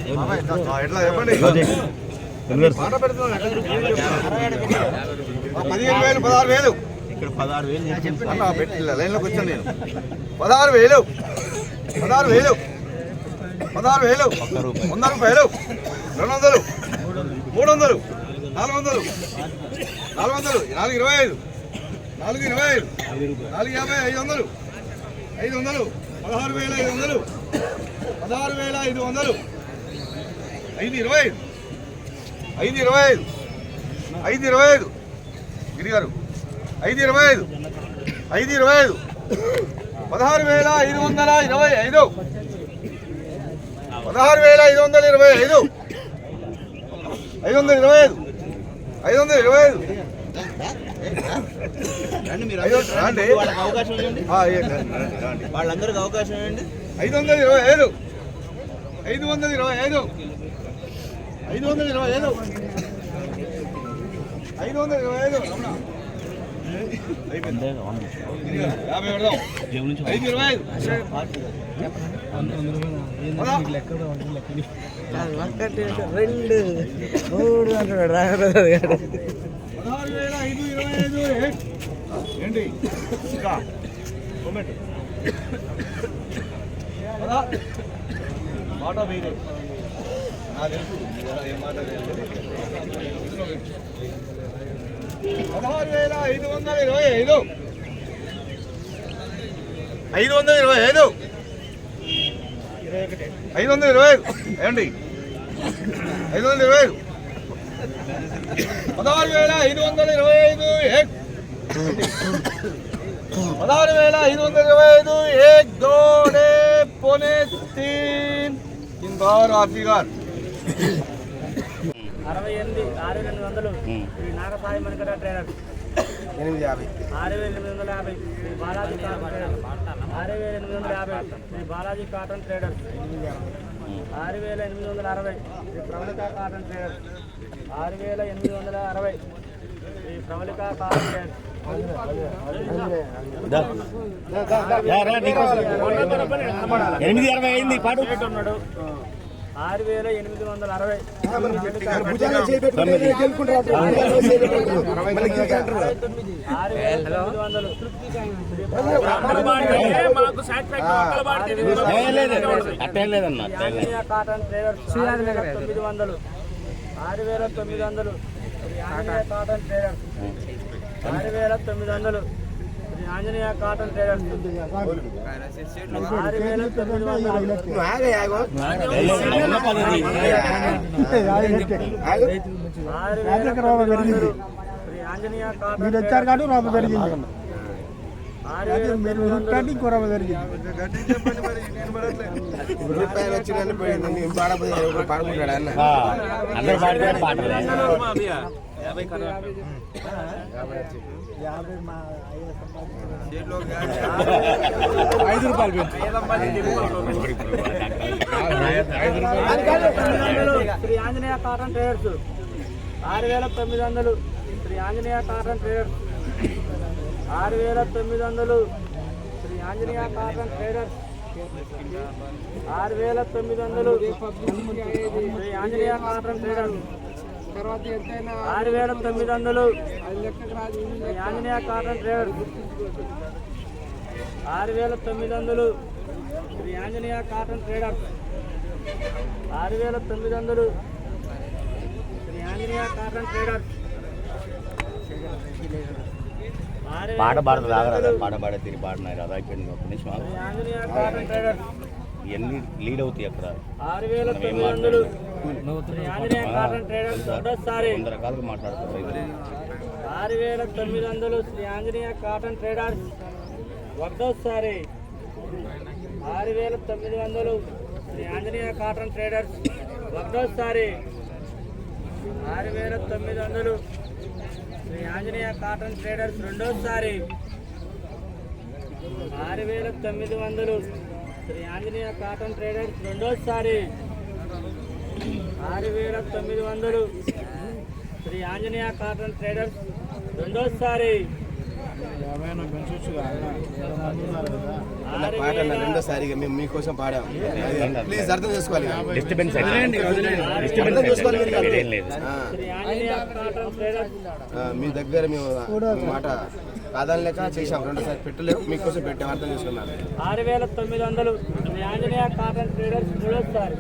ఎట్లా చెప్పండి 15,000 16,000 ఇక్కడ 16,000 అన్న పెట్టి లైన్లోకి వచ్చాను నేను 16,000 16,000 16,000 100 రూపాయలు 200 300 400 400 425 425 450 500 500 16,500 16,500 525 525 525 గిరి గారు 525 525 16,525 16,525 525 525 వాళ్ళందరికి అవకాశం ఇవ్వండి 525 525 525 525 రెండు మూడు అంటున్నాడు రాగరాదు ఏంటి ఇంకా మాట మీరే నాకు తెలుసు ఏ మాట 16,525 525 525 ఏమండి 525 16,525 16,525 एक दो पौने तीन इंदौर आरती गार 68,6,800 Shri Nagasai Manikara trader 850 6,850 Shri Balaji cotton trader 6,850 Shri Balaji cotton trader 6,860 Shri Pravalika cotton trader 6,860 Shri Pravalika cotton trader 860 అయింది పాటు 6,860 cotton traders 900 6,900 cotton traders 6,900 Anjaneya cotton traders 6,900 Anjaneya cotton వచ్చారు కాదు రాబ జరిగింది మీరు ఇంకో రాబ జరిగింది రూపాయలు వచ్చిందని పాడుకుంటాడు అన్న అందరూ పాడితే పాటలు 5 రూపాయలు Shri Anjaneya cotton traders 6,900 Shri Anjaneya cotton traders 6,900 Shri Anjaneya cotton traders 6,900 Shri Anjaneya cotton traders 6,900 Anjaneya cotton traders 6,900 Shri Anjaneya cotton traders 6,900 Shri Anjaneya cotton traders పాట పాడదు రాగరాదు పాట పాడే తిరిగి పాడినారు అదా అయిపోయింది ఒక నిమిషం ఆంజనేయ కాటన్ ట్రేడర్స్ ఇవన్నీ లీడ్ అవుతాయి అక్కడ 6,900 ఆంజనేయ కాటన్ ట్రేడర్స్ ఒకటోసారి 100 రకాలుగా మాట్లాడుతారు 6,900 శ్రీ ఆంజనేయ కాటన్ ట్రేడర్స్ ఒకటోసారి 6,900 శ్రీ ఆంజనేయ కాటన్ ట్రేడర్స్ ఒకటోసారి 6,900 శ్రీ ఆంజనేయ కాటన్ ట్రేడర్స్ రెండోసారి 6,900 శ్రీ ఆంజనేయ కాటన్ ట్రేడర్స్ రెండోసారి 6,900 శ్రీ ఆంజనేయ కాటన్ ట్రేడర్స్ రెండోసారి అన్న పాట అన్న రెండోసారిగా మేము మీకోసం పాడాం ప్లీజ్ అర్థం చేసుకోవాలి డిస్టర్బెన్స్ అర్థం చేసుకోవాలి మీరు కాదు. ఏం లేదు. శ్రీ ఆంజనేయ కాటన్ ట్రేడర్స్ మీ దగ్గర మేము మీ మాట కాదనలేక చేసాం రెండోసారి పెట్టలేము మీకోసం పెట్టాం అర్థం చేసుకున్నాను 6,900 శ్రీ ఆంజనేయ కాటన్ ట్రేడర్స్ మూడోసారి